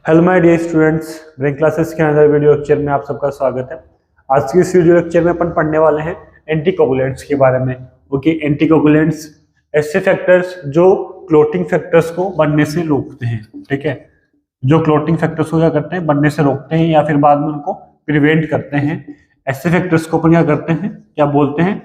Hello my dear students, brain classes के अंदर video lecture में आप सबका स्वागत है। आज की इस वीडियो लेक्चर में अपन पढ़ने वाले हैं एंटीकोगुलेंट्स के बारे में। ओके, एंटीकोगुलेंट्स ऐसे फैक्टर्स जो क्लोटिंग फैक्टर्स को बनने से रोकते हैं। ठीक है, जो क्लोटिंग फैक्टर्स को क्या करते हैं, बनने से रोकते हैं या फिर बाद में उनको प्रिवेंट करते हैं। ऐसे फैक्टर्स को अपन क्या करते हैं, क्या बोलते हैं,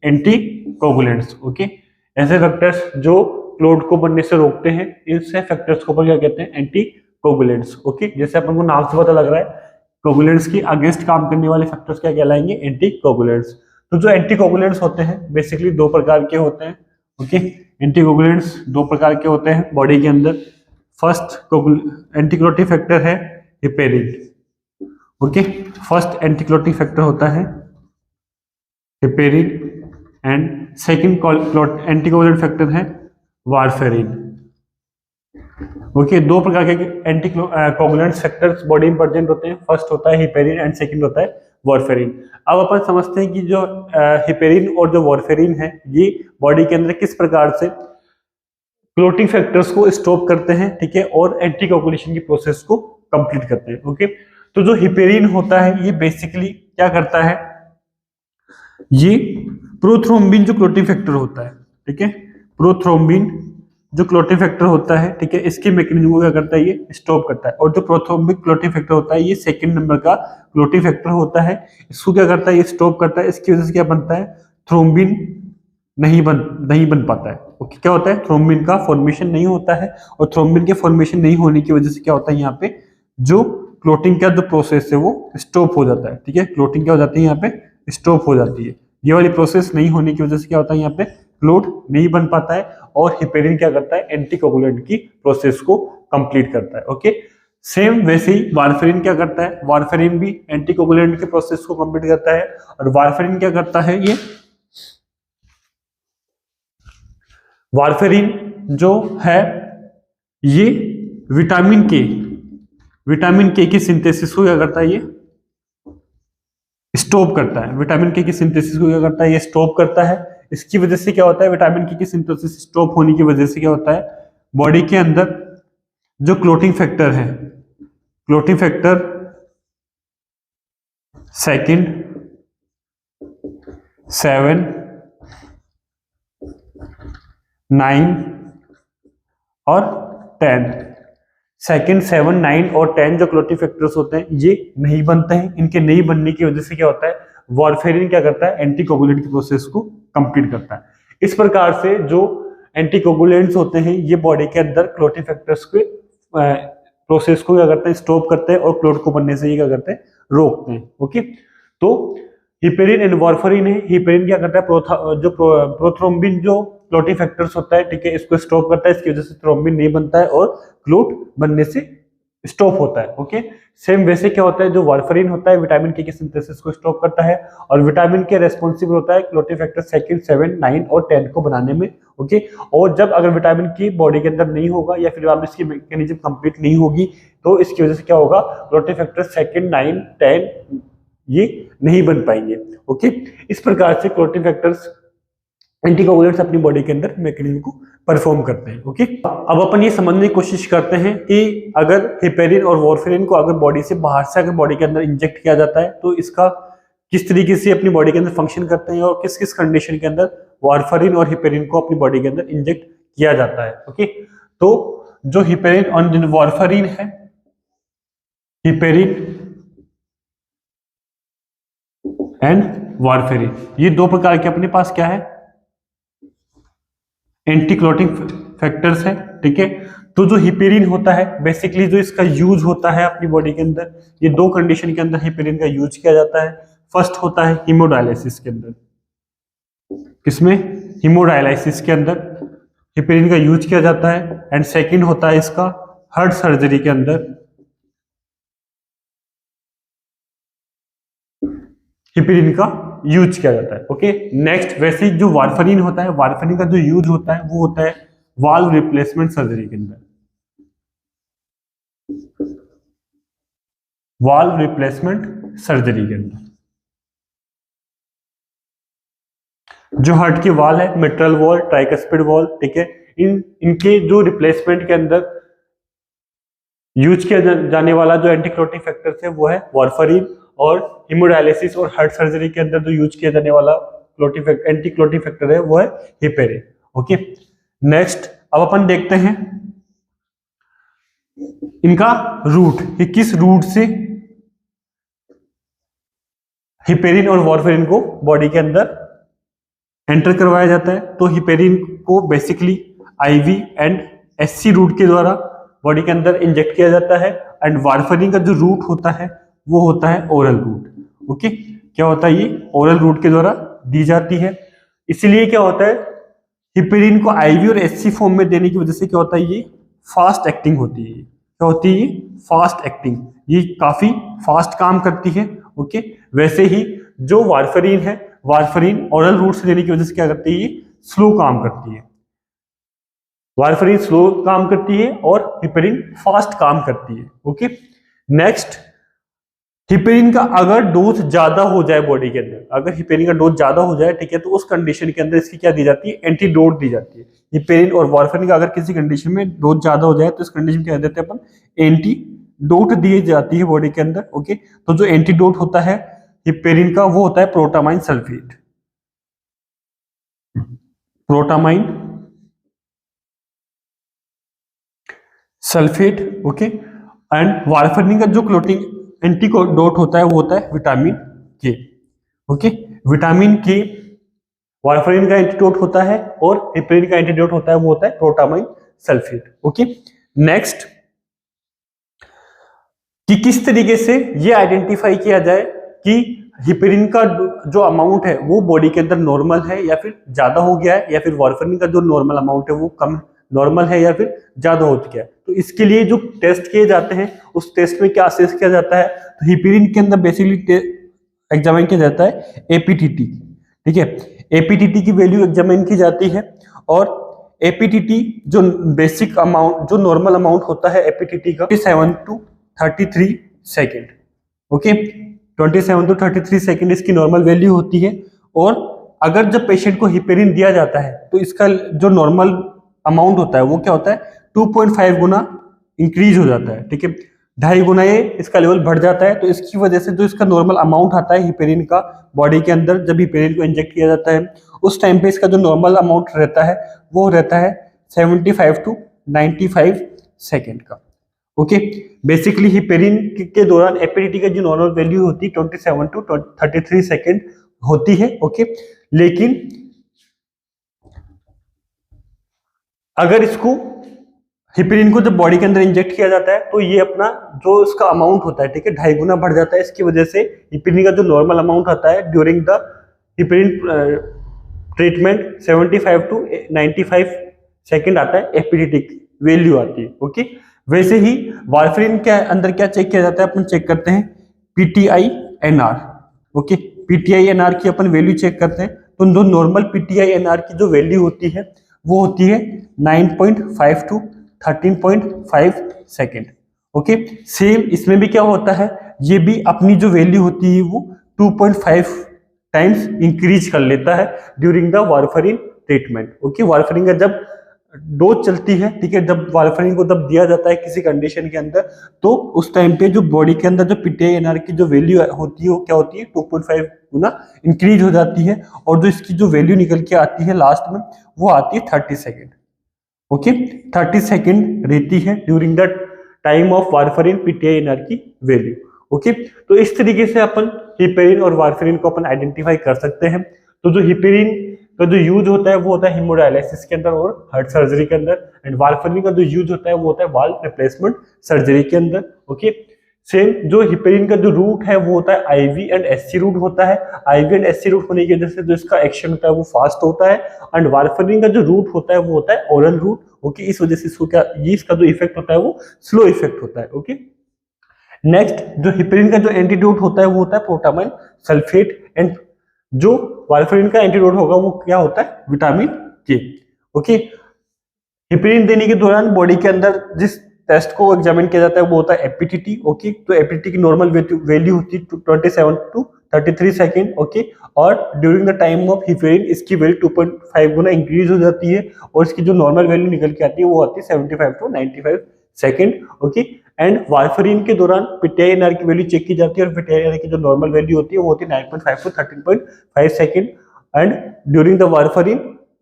एंटीकोगुलेंट्स। ओके, ऐसे फैक्टर्स जो क्लोट को बनने से रोकते हैं, इनसे फैक्टर्स को अपन क्या कहते हैं, एंटीकोगुलेंट्स। ओके, जैसे अपन को नाम से पता लग रहा है, कोगुलेंट्स की अगेंस्ट काम करने वाले फैक्टर्स क्या कहलाएंगे, एंटीकोगुलेंट्स। तो जो एंटीकोगुलेंट्स होते हैं बेसिकली दो प्रकार के होते हैं। ओके, एंटीकोगुलेंट्स दो प्रकार के होते हैं बॉडी के अंदर। फर्स्ट एंटीक्लोटिव फैक्टर है हिपेरिन। ओके, फर्स्ट एंटीक्लोटिव फैक्टर होता है heparin and second anticoagulant factor है वारफेरिन। ओके, दो प्रकार के एंटीकोगुलेंट फैक्टर्स बॉडी में प्रेजेंट होते हैं। फर्स्ट होता है हिपेरिन एंड सेकंड होता है वारफेरिन। अब अपन समझते हैं कि जो हिपेरिन और जो वारफेरिन है, ये बॉडी के अंदर किस प्रकार से क्लोटिंग फैक्टर्स को स्टॉप करते हैं, ठीक है, और एंटीकोगुलेशन की प्रोसेस को कंप्लीट करते हैं। ओके, तो जो हिपेरिन होता है ये बेसिकली क्या करता है, ये प्रोथ्रोम्बिन जो क्लोटिंग फैक्टर होता है, ठीक है, प्रोथ्रोम्बिन जो क्लोटिंग फैक्टर होता है, ठीक है, इसके मैकेनिज्म को क्या करता है, ये स्टॉप करता है। और जो प्रोथ्रोम्बिक क्लोटिंग फैक्टर होता है ये सेकंड नंबर का क्लोटिंग फैक्टर होता है। इसको क्या करता है, ये स्टॉप करता है। इसकी वजह से क्या बनता है, थ्रोम्बिन नहीं बन पाता है। ओके, क्या होता है, थ्रोम्बिन का फॉर्मेशन नहीं होता है। और थ्रोम्बिन के फॉर्मेशन नहीं होने की वजह से क्या होता है, यहाँ पे जो क्लोटिंग का जो प्रोसेस है वो स्टॉप हो जाता है। ठीक है, क्लोटिंग क्या हो जाती है, यहाँ पे स्टॉप हो जाती है। ये वाली प्रोसेस नहीं होने की वजह से क्या होता है, यहाँ पे क्लोट नहीं बन पाता है। और हिपेरिन क्या करता है, एंटीकोगुलेंट की प्रोसेस को कंप्लीट करता है। ओके, सेम वैसे ही वारफेरिन क्या करता है, वारफेरिन भी एंटीकोगुलेंट की प्रोसेस को कंप्लीट करता है। और वारफेरिन क्या करता है, ये वारफेरिन जो है ये विटामिन के की सिंथेसिस को क्या करता है, ये स्टॉप करता है। विटामिन के की सिंथेसिस को क्या करता है, ये स्टॉप करता है। इसकी वजह से क्या होता है, विटामिन के की सिंथेसिस स्टॉप होने की वजह से क्या होता है, बॉडी के अंदर जो क्लोटिंग फैक्टर है, क्लोटिंग फैक्टर सेकंड, 7, 9 और 10, सेकंड, 7, 9 और 10 जो क्लोटिंग फैक्टर्स होते हैं ये नहीं बनते हैं। इनके नहीं बनने की वजह से क्या होता है, वारफेरिन क्या करता है, एंटीकोगुलेंट की प्रोसेस को कंप्लीट करता है। इस प्रकार से जो एंटीकोगुलेंट्स होते हैं ये बॉडी के अंदर क्लोटिंग फैक्टर्स के प्रोसेस को क्या करते हैं, स्टॉप करते हैं और क्लोट को बनने से ये क्या करते हैं, रोकते हैं। ओके, तो हिपेरिन एंड वारफेरिन है। हिपेरिन क्या करता है, प्रोथ्रोम्बिन जो क्लोटिंग फैक्टर्स होता है, ठीक है, इसको स्टॉप करता है। इसकी वजह से थ्रोम्बिन नहीं बनता है और क्लोट बनने से स्टॉप होता है। ओके, सेम वैसे क्या होता है, जो वारफेरिन होता है विटामिन के सिंथेसिस को स्टॉप करता है और विटामिन के रेस्पॉन्सिबल होता है क्लोटिंग फैक्टर सेकंड, 7, 9 और 10 को बनाने में। ओके, और जब अगर विटामिन की बॉडी के अंदर नहीं होगा या फिर इसकी मैकेनिज्म कंप्लीट नहीं होगी तो इसकी वजह से क्या होगा, क्लोटिंग फैक्टर सेकंड, 9, 10 ये नहीं बन पाएंगे। ओके, इस प्रकार से क्लोटिंग फैक्टर्स एंटीकोगुलेंट्स अपनी बॉडी के अंदर मैकेनिज्म को परफॉर्म करते हैं। ओके, अब अपन ये समझने की कोशिश करते हैं कि अगर हिपेरिन और वारफेरिन को अगर बॉडी से बाहर से अगर बॉडी के अंदर इंजेक्ट किया जाता है तो इसका किस तरीके से अपनी बॉडी के अंदर फंक्शन करते हैं और किस किस कंडीशन के अंदर वारफेरिन और हिपेरिन को अपनी बॉडी के अंदर इंजेक्ट किया जाता है। ओके, तो जो हिपेरिन और वारफेरिन है, हिपेरिन एंड वारफेरिन ये दो प्रकार के अपने पास क्या है, एंटीक्लोटिंग फैक्टर्स है। ठीक है, तो जो हिपेरिन होता है बेसिकली जो इसका यूज होता है अपनी बॉडी के अंदर, ये दो कंडीशन के अंदर हिपेरिन का यूज किया जाता है। फर्स्ट होता है हीमोडायलिसिस के अंदर, किसमें, हीमोडायलिसिस के अंदर हिपेरिन का यूज किया जाता है। एंड सेकंड होता है इसका हार्ट सर्जरी के अंदर हिपेरिन का यूज किया जाता है। ओके, नेक्स्ट वैसे जो वारफेरिन होता है, वारफेरिन का जो यूज होता है वो होता है वाल्व रिप्लेसमेंट सर्जरी के अंदर, वाल्व रिप्लेसमेंट सर्जरी के अंदर। जो हार्ट की वाल है, मिट्रल वॉल, ट्राइकस्पिड वॉल, ठीक है, इनके जो रिप्लेसमेंट के अंदर यूज किया जाने वाला जो एंटीक्लोटिक फैक्टर है वो है वारफरीन, और हीमोडायलिसिस और हार्ट सर्जरी के अंदर जो यूज किया जाने वाला एंटीक्लोटिक फैक्टर है वो है हिपेरिन। ओके, नेक्स्ट अब अपन देखते हैं इनका रूट, ये किस रूट से हिपेरिन और वारफरीन को बॉडी के अंदर एंटर करवाया जाता है। तो हिपेरिन को basically IV and SC route के द्वारा बॉडी के अंदर इंजेक्ट किया जाता है, एंड वारफरीन का जो रूट होता है वो होता है ओरल रूट। ओके, क्या होता है, ये ओरल रूट के द्वारा दी जाती है। इसीलिए क्या होता है, हिपेरिन को आईवी और एससी फॉर्म में देने की वजह से क्या होता है, ये फास्ट एक्टिंग होती है। क्या होती है, ये फास्ट एक्टिंग, ये काफी फास्ट काम करती है। ओके, वैसे ही जो वारफरीन है, वारफरीन ओरल रूट से देने की वजह से क्या करती है, ये स्लो काम करती है। वारफरीन स्लो काम करती है और हिपेरिन फास्ट काम करती है। ओके, नेक्स्ट, हिपेरिन का अगर डोज ज्यादा हो जाए बॉडी के अंदर, अगर हिपेरिन का डोज ज्यादा हो जाए, ठीक है, तो उस कंडीशन के अंदर इसकी क्या दी जाती है, एंटीडोट दी जाती है। हिपेरिन और वारफरीन का अगर किसी कंडीशन में डोज ज्यादा हो जाए तो इस कंडीशन में क्या देते हैं अपन, एंटीडोट दी जाती है बॉडी के अंदर। ओके, तो जो एंटीडोट होता है हिपेरिन का वो होता है protamine sulphate, protamine sulphate. Okay, and warfarin का जो क्लोटिंग एंटीडोट होता है वो होता है विटामिन के। ओके, विटामिन के वारफरीन का एंटीडोट होता है और हिपेरिन का एंटीडोट होता है वो होता है प्रोटामाइन सल्फेट। ओके, नेक्स्ट, कि किस तरीके से ये आइडेंटिफाई किया जाए कि हिपेरिन का जो अमाउंट है वो बॉडी के अंदर नॉर्मल है या फिर ज्यादा हो गया है, या फिर वारफरीन का जो नॉर्मल अमाउंट है वो कम नॉर्मल है या फिर ज्यादा हो गया है। तो इसके लिए जो टेस्ट किए जाते हैं उस टेस्ट में क्या असेस किया जाता है, तो हिपेरिन के अंदर बेसिकली एग्जामिन किया जाता है एपीटीटी। ठीक है, एपीटीटी की वैल्यू एग्जामिन की जाती है, और एपीटीटी जो बेसिक अमाउंट, जो नॉर्मल अमाउंट होता है एपीटीटी का 27 to 33 second. Okay, 27 to 33 second इसकी नॉर्मल वैल्यू होती है। और अगर जब पेशेंट को हिपेरिन दिया जाता है तो इसका जो नॉर्मल अमाउंट होता है वो क्या होता है, 2.5 गुना इंक्रीज हो जाता है। ठीक है, 2.5 गुना ये इसका लेवल बढ़ जाता है। तो इसकी वजह से जो इसका नॉर्मल अमाउंट आता है हिपेरिन का बॉडी के अंदर, जब हिपेरिन को इंजेक्ट किया जाता है उस टाइम पे इसका जो नॉर्मल अमाउंट रहता है वो रहता है 75 to 95 सेकेंड का। ओके, बेसिकली हिपेरिन के दौरान एपीटीटी का जो नॉर्मल वैल्यू होती है 27 to 33 सेकेंड होती है। ओके, लेकिन अगर इसको हिपेरिन को जब बॉडी के अंदर इंजेक्ट किया जाता है तो ये अपना जो इसका अमाउंट होता है, ठीक है, 2.5 गुना बढ़ जाता है। इसकी वजह से हिपेरिन का जो नॉर्मल अमाउंट आता है during the heparin treatment 75 to 95 second आता है, एपीटीटी वैल्यू आती है। ओके, वैसे ही वारफरीन के अंदर क्या चेक किया जाता है, अपन चेक करते हैं PTI NR. Okay, PTI NR की अपन वैल्यू चेक करते हैं, तो जो नॉर्मल पीटीआई एनआर की जो वैल्यू होती है वो होती है 9.5 to 13.5 सेकेंड। ओके, सेम इसमें भी क्या होता है, ये भी अपनी जो वैल्यू होती है वो 2.5 टाइम्स इंक्रीज कर लेता है ड्यूरिंग द वारफरीन ट्रीटमेंट। ओके, वारफरीन का जब डोज चलती है, ठीक है, जब वारफरीन को जब दिया जाता है किसी कंडीशन के अंदर, तो उस टाइम पे जो बॉडी के अंदर जो पीटीआई एनआर की जो वैल्यू होती है वो क्या होती है, 2.5 गुना इंक्रीज हो जाती है, और जो इसकी जो वैल्यू निकल के आती है लास्ट में वो आती है 30 सेकेंड। ओके, 30 सेकेंड रहती है during the time of warfarin PTI NR की वैल्यू। ओके, तो इस तरीके से अपन हिपेरिन और वारफरीन को अपन आइडेंटिफाई कर सकते हैं। तो जो हिपेरिन का जो यूज होता है वो होता है हीमोडायलिसिस के अंदर और हार्ट सर्जरी के अंदर, एंड वारफरीन का जो यूज होता है वो होता है वाल्व रिप्लेसमेंट सर्जरी के अंदर। ओके, सेम जो हिपेरिन का जो रूट है वो होता है आईवी एंड एससी रूट होता है। आईवी एंड एससी रूट होने की वजह से जो इसका एक्शन होता है वो फास्ट होता है, एंड वारफरीन का जो रूट होता है वो होता है ओरल रूट। ओके, इस वजह से इसको क्या, ये इसका जो इफेक्ट होता है वो स्लो इफेक्ट होता है। ओके, नेक्स्ट, जो हिपेरिन का जो एंटीडोट होता है वो होता है प्रोटामाइन सल्फेट, एंड जो वारफरीन का एंटीडोट होगा वो क्या होता है, विटामिन के। ओके, हिपेरिन देने के दौरान बॉडी के अंदर जिस टेस्ट को एग्जामिन किया जाता है वो होता है एपीटीटी। ओके, तो एपीटीटी की नॉर्मल वैल्यू होती है 27 to 33 सेकेंड। ओके, और during the time of heparin इसकी वैल्यू 2.5 गुना इंक्रीज हो जाती है, और इसकी जो नॉर्मल वैल्यू निकल के आती है वो आती है 75 to 95 सेकेंड। ओके, एंड वारफरीन के दौरान PTINR की वैल्यू चेक की जाती है और PTINR की जो नॉर्मल वैल्यू होती है वो होती है 9.5 to 13.5 second and during the warfarin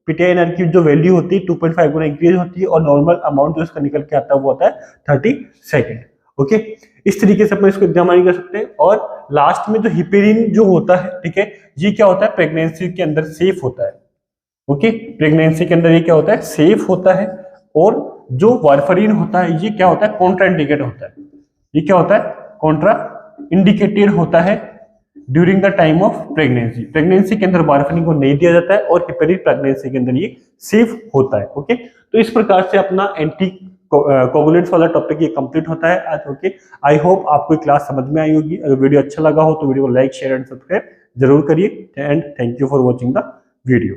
PTINR की जो वैल्यू होती है 2.5 गुना इंक्रीज होती है और नॉर्मल अमाउंट जो इसका निकल के आता है वो होता है 30 सेकेंड। ओके, इस तरीके से अपन इसको एग्जामिन कर सकते हैं। और लास्ट में जो हिपेरिन जो होता है, ठीक है, ये क्या होता है, प्रेगनेंसी के अंदर सेफ होता है। ओके, प्रेगनेंसी के अंदर ये क्या होता है, सेफ होता है। और जो वारफरीन होता है ये क्या होता है, कॉन्ट्रा इंडिकेट होता है। ये क्या होता है, कॉन्ट्रा इंडिकेटेड होता है during the time of pregnancy. Pregnancy के अंदर वारफरीन को नहीं दिया जाता है और हिपेरिन प्रेगनेंसी के अंदर ये सेफ होता है। ओके, तो इस प्रकार से अपना एंटी कोगुलेंट्स वाला टॉपिक ये कंप्लीट होता है आज। ओके, आई होप आपको क्लास समझ में आई होगी। अगर वीडियो अच्छा लगा हो तो वीडियो को लाइक शेयर एंड सब्सक्राइब जरूर करिए and thank you for watching the video.